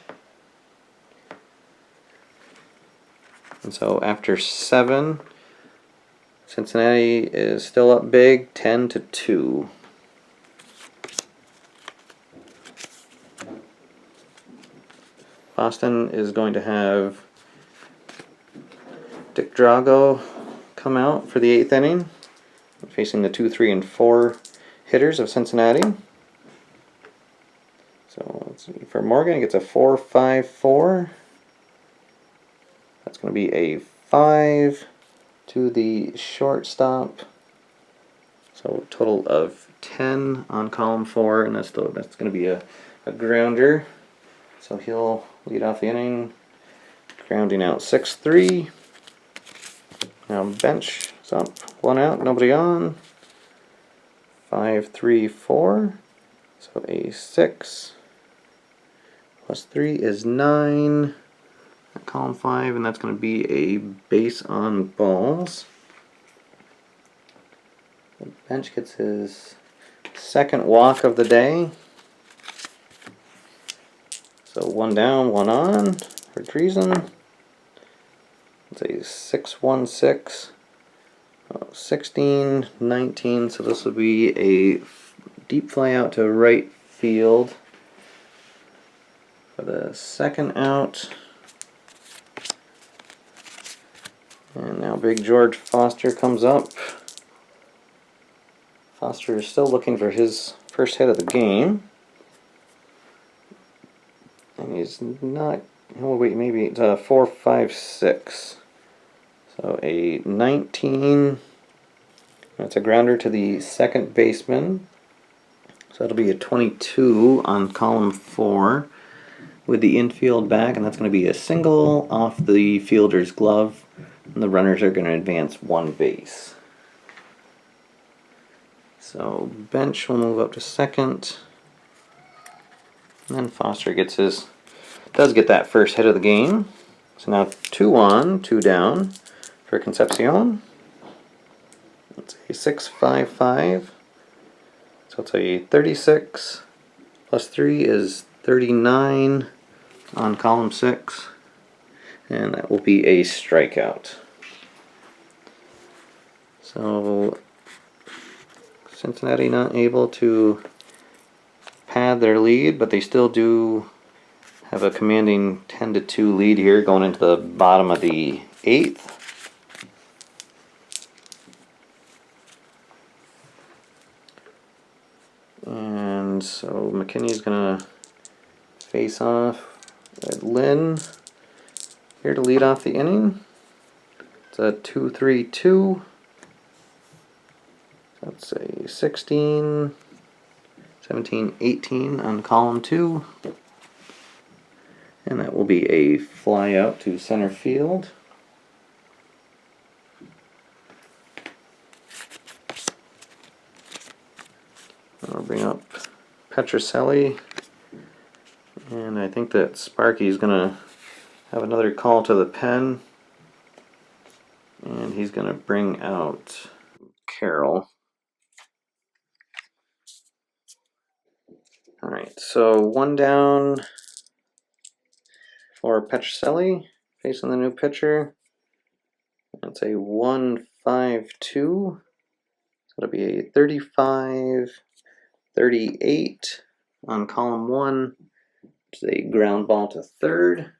And so after 7, Cincinnati is still up big, 10-2. Boston is going to have Dick Drago come out for the 8th inning, facing the 2, 3, and 4 hitters of Cincinnati. So let's see, for Morgan, he gets a 4-5-4. That's going to be a 5 to the shortstop. So total of 10 on column 4, and that's going to be a grounder. So he'll lead off the inning, grounding out 6-3. Now bench is up, 1 out, nobody on. 5-3-4. So a 6 plus 3 is 9. Column 5, and that's going to be a base on balls. The bench gets his 2nd walk of the day. So 1 down, 1 on for Treason. It's a 6-1-6, 16-19. So this will be a deep fly out to right field for the 2nd out. And now Big George Foster comes up. Foster is still looking for his first hit of the game. And he's not, oh wait, maybe it's a 4-5-6. So a 19. That's a grounder to the 2nd baseman. So that'll be a 22 on column 4 with the infield back, and that's going to be a single off the fielder's glove. And the runners are going to advance 1 base. So bench will move up to 2nd. And then Foster does get that first hit of the game. So now 2 on, 2 down for Concepcion. It's a 6-5-5. So it's a 36 plus 3 is 39 on column 6. And that will be a strikeout. So Cincinnati not able to pad their lead, but they still do have a commanding 10-2 lead here going into the bottom of the 8th. And so McKinney's going to face off at Lynn here to lead off the inning. It's a 2-3-2. That's a 16, 17, 18 on column 2. And that will be a fly out to center field. I'll bring up Petrocelli. And I think that Sparky's going to have another call to the pen. And he's going to bring out Carroll. Alright, so 1 down for Petrocelli, facing the new pitcher. That's a 1-5-2. So it'll be a 35-38 on column 1. It's a ground ball to 3rd.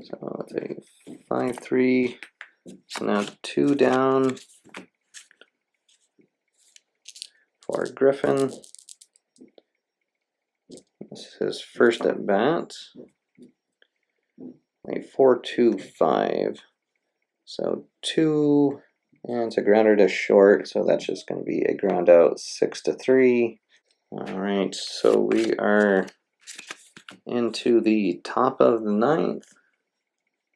So it's a 5-3. So now 2 down for Griffin. This is his first at bat. A 4-2-5. So 2, and it's a grounder to short, so that's just going to be a ground out 6-3. Alright, so we are into the top of the 9th.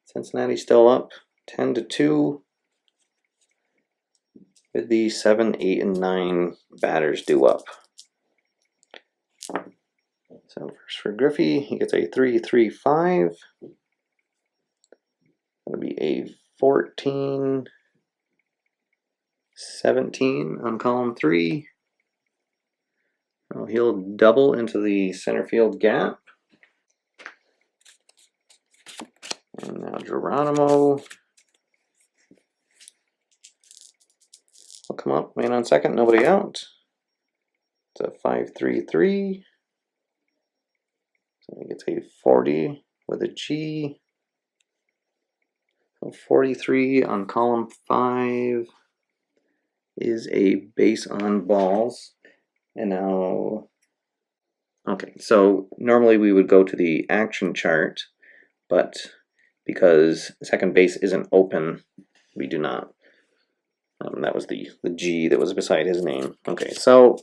Cincinnati still up 10-2 with the 7, 8, and 9 batters due up. So first for Griffey, he gets a 3-3-5. That'll be a 14-17 on column 3. Well, he'll double into the center field gap. And now Geronimo will come up, man on second, nobody out. It's a 5-3-3. So he gets a 40 with a G. So 43 on column 5 is a base on balls. And now, okay, so normally we would go to the action chart, but because second base isn't open, we do not. That was the G that was beside his name. Okay, so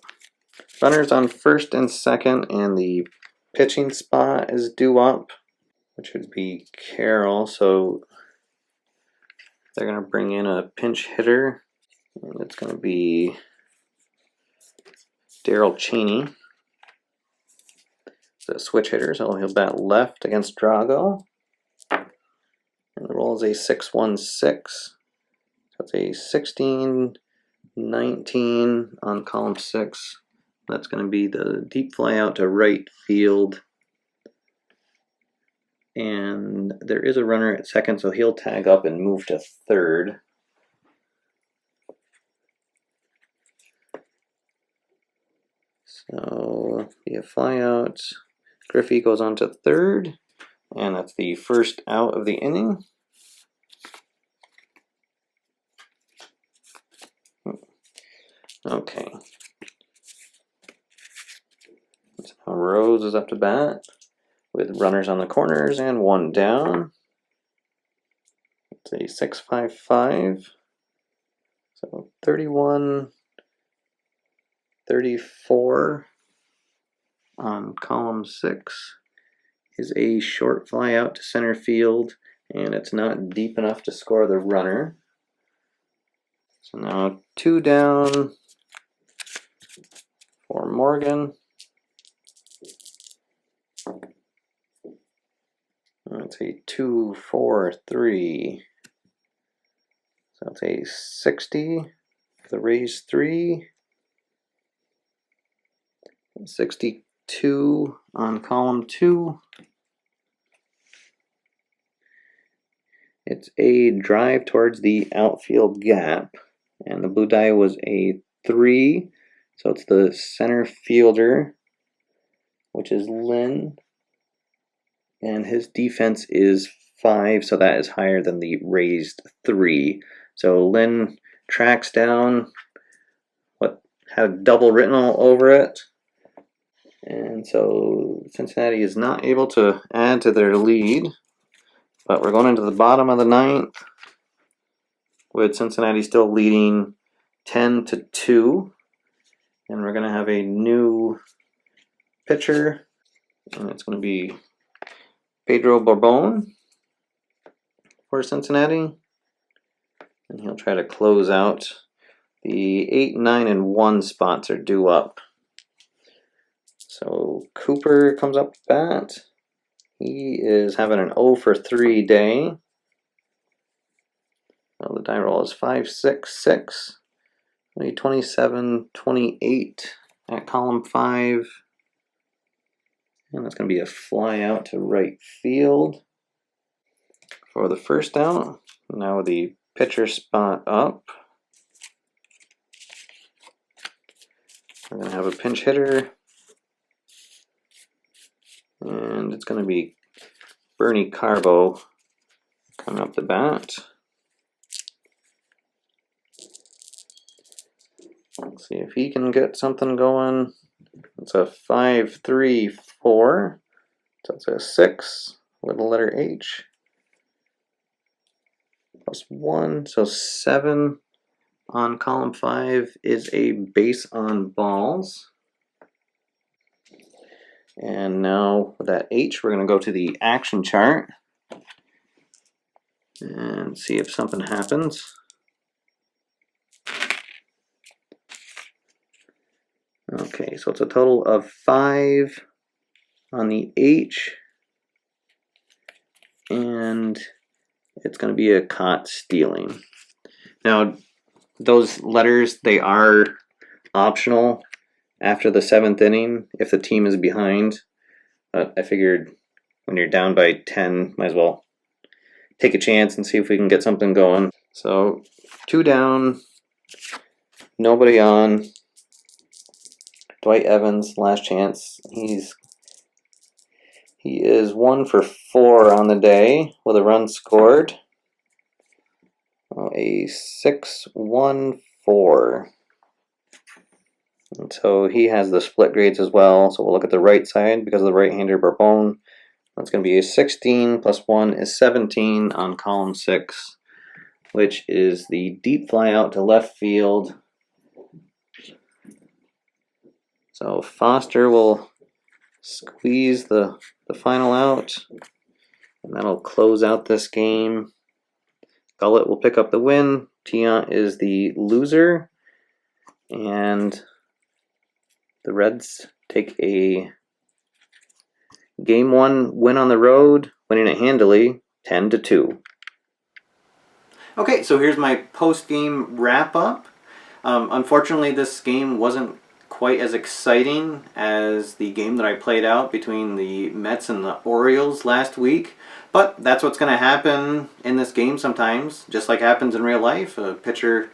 runners on first and second, and the pitching spot is due up, which would be Carroll. So they're going to bring in a pinch hitter, and it's going to be Daryl Cheney. The switch hitter, so he'll bat left against Drago. And the roll is a 6-1-6. So it's a 16-19 on column 6. That's going to be the deep fly out to right field. And there is a runner at second, so he'll tag up and move to third. So be a fly out. Griffey goes on to third, and that's the first out of the inning. Okay. So now Rose is up to bat with runners on the corners and one down. It's a 6-5-5. So 31-34 on column 6 is a short fly out to center field, and it's not deep enough to score the runner. So now 2 down for Morgan. It's a 2-4-3. So it's a 60 for the raise 3. 62 on column 2. It's a drive towards the outfield gap, and the blue die was a 3, so it's the center fielder, which is Lynn, and his defense is 5, so that is higher than the raised 3. So Lynn tracks down what had double written all over it, and so Cincinnati is not able to add to their lead. But we're going into the bottom of the 9th with Cincinnati still leading 10-2. And we're going to have a new pitcher, and it's going to be Pedro Bourbon for Cincinnati. And he'll try to close out. The 8, 9, and 1 spots are due up. So Cooper comes up to bat. He is having an 0-for-3 day. Well, the die roll is 5-6-6. 27-28 at column 5. And that's going to be a fly out to right field for the first out. Now the pitcher spot up. We're going to have a pinch hitter. And it's going to be Bernie Carbo coming up the bat. Let's see if he can get something going. It's a 5-3-4. So it's a 6 with the letter H. +1, so 7 on column 5 is a base on balls. And now with that H, we're going to go to the action chart and see if something happens. Okay, so it's a total of 5 on the H, and it's going to be a caught stealing. Now, those letters, they are optional after the 7th inning if the team is behind. But I figured when you're down by 10, might as well take a chance and see if we can get something going. So 2 down, nobody on. Dwight Evans, last chance. He is 1 for 4 on the day with a run scored. A 6-1-4. And so he has the split grades as well. So we'll look at the right side because of the right-hander Bourbon. That's going to be a 16 plus 1 is 17 on column 6, which is the deep fly out to left field. So Foster will squeeze the final out, and that'll close out this game. Gullett will pick up the win. Tiant is the loser, and the Reds take a Game 1 win on the road, winning it handily, 10-2. Okay, so here's my post-game wrap-up. Unfortunately, this game wasn't quite as exciting as the game that I played out between the Mets and the Orioles last week. But that's what's going to happen in this game sometimes, just like happens in real life. A pitcher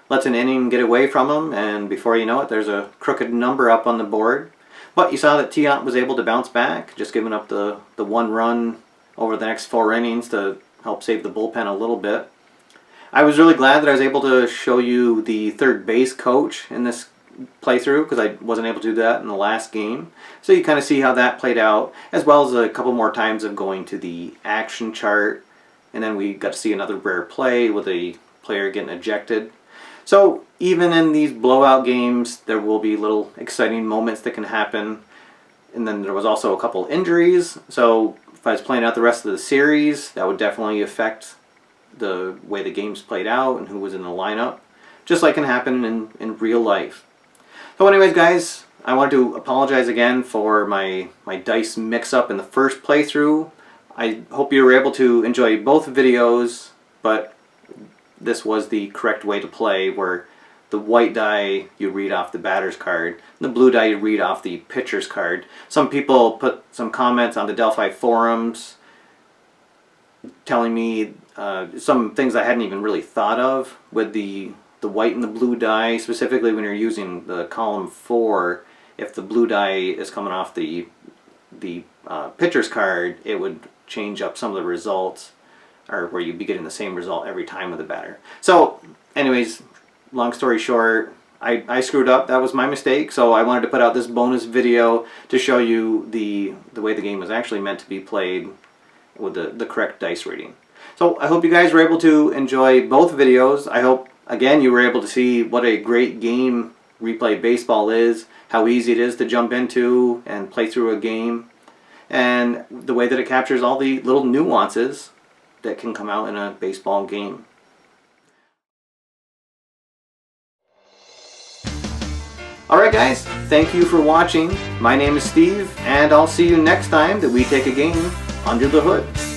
lets an inning get away from him, and before you know it, there's a crooked number up on the board. But you saw that Tiant was able to bounce back, just giving up the 1 run over the next 4 innings to help save the bullpen a little bit. I was really glad that I was able to show you the third base coach in this playthrough because I wasn't able to do that in the last game. So you kind of see how that played out, as well as a couple more times of going to the action chart. And then we got to see another rare play with a player getting ejected. So even in these blowout games, there will be little exciting moments that can happen. And then there was also a couple injuries. So if I was playing out the rest of the series, that would definitely affect the way the games played out and who was in the lineup, just like can happen in real life. So anyways, guys, I wanted to apologize again for my dice mix-up in the first playthrough. I hope you were able to enjoy both videos, but this was the correct way to play, where the white die you read off the batter's card, the blue die you read off the pitcher's card. Some people put some comments on the Delphi forums telling me some things I hadn't even really thought of with the white and the blue die, specifically when you're using the column 4. If the blue die is coming off the pitcher's card, it would change up some of the results, or where you'd be getting the same result every time with the batter. So anyways, long story short, I screwed up. That was my mistake. So I wanted to put out this bonus video to show you the way the game was actually meant to be played with the correct dice rating. So I hope you guys were able to enjoy both videos. I hope, again, you were able to see what a great game Replay Baseball is, how easy it is to jump into and play through a game, and the way that it captures all the little nuances that can come out in a baseball game. Alright guys, thank you for watching. My name is Steve, and I'll see you next time that we take a game under the hood.